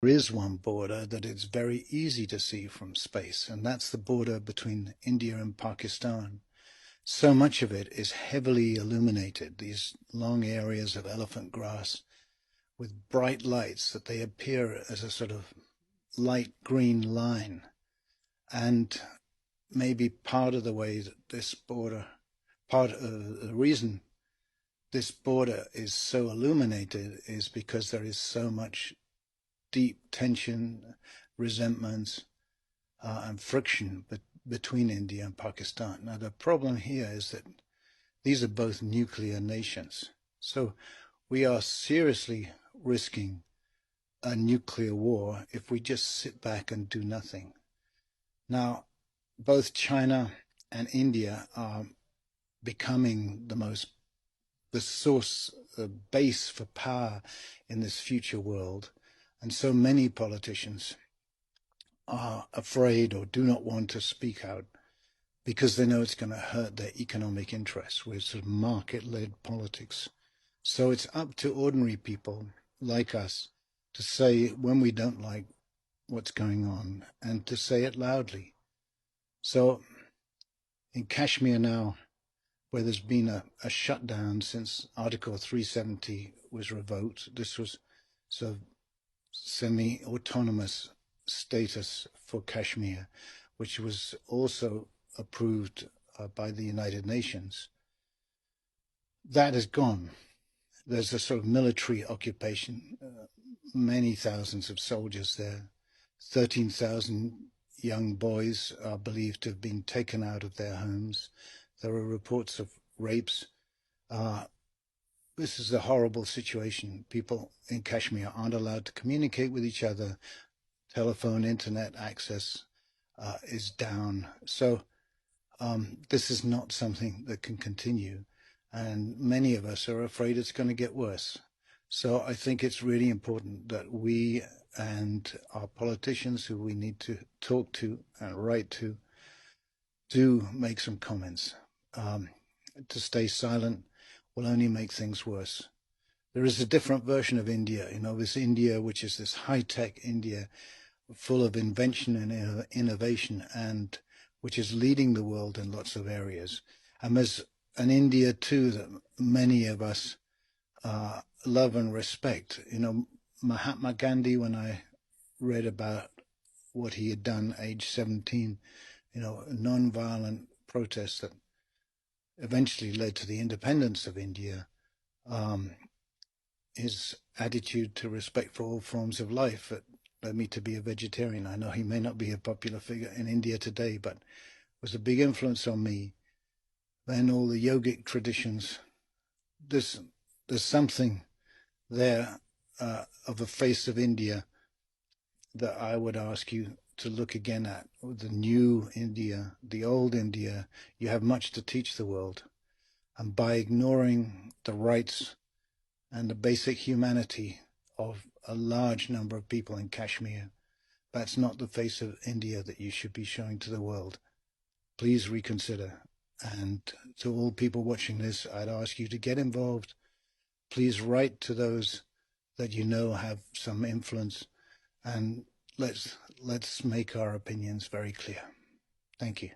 There is one border that is very easy to see from space, and that's the border between India and Pakistan. So much of it is heavily illuminated, these long areas of elephant grass with bright lights that they appear as a sort of light green line. And maybe part of the way that this border, part of the reason this border is so illuminated is because there is so much deep tension, resentment, and friction between India and Pakistan. Now, the problem here is that these are both nuclear nations. So we are seriously risking a nuclear war if we just sit back and do nothing. Now, both China and India are becoming the source, the base for power in this future world. And so many politicians are afraid or do not want to speak out because they know it's going to hurt their economic interests with sort of market-led politics. So it's up to ordinary people like us to say when we don't like what's going on and to say it loudly. So in Kashmir now, where there's been a shutdown since Article 370 was revoked, this was sort of semi-autonomous status for Kashmir, which was also approved by the United Nations. That is gone. There's a sort of military occupation, many thousands of soldiers there. 13,000 young boys are believed to have been taken out of their homes. There are reports of rapes. This is a horrible situation. People in Kashmir aren't allowed to communicate with each other. Telephone, internet access is down. So this is not something that can continue. And many of us are afraid it's going to get worse. So I think it's really important that we and our politicians who we need to talk to and write to do make some comments. To stay silent will only make things worse. There is a different version of India, this India, which is this high-tech India, full of invention and innovation, and which is leading the world in lots of areas. And there's an India, too, that many of us love and respect. Mahatma Gandhi, when I read about what he had done, age 17, a non-violent protest that eventually led to the independence of India, his attitude to respect for all forms of life that led me to be a vegetarian. I know he may not be a popular figure in India today, but was a big influence on me. Then all the yogic traditions. There's something there of a face of India that I would ask you to look again at. The new India, the old India. You have much to teach the world. And by ignoring the rights and the basic humanity of a large number of people in Kashmir, that's not the face of India that you should be showing to the world. Please reconsider. And to all people watching this, I'd ask you to get involved. Please write to those that you know have some influence, and let's make our opinions very clear. Thank you.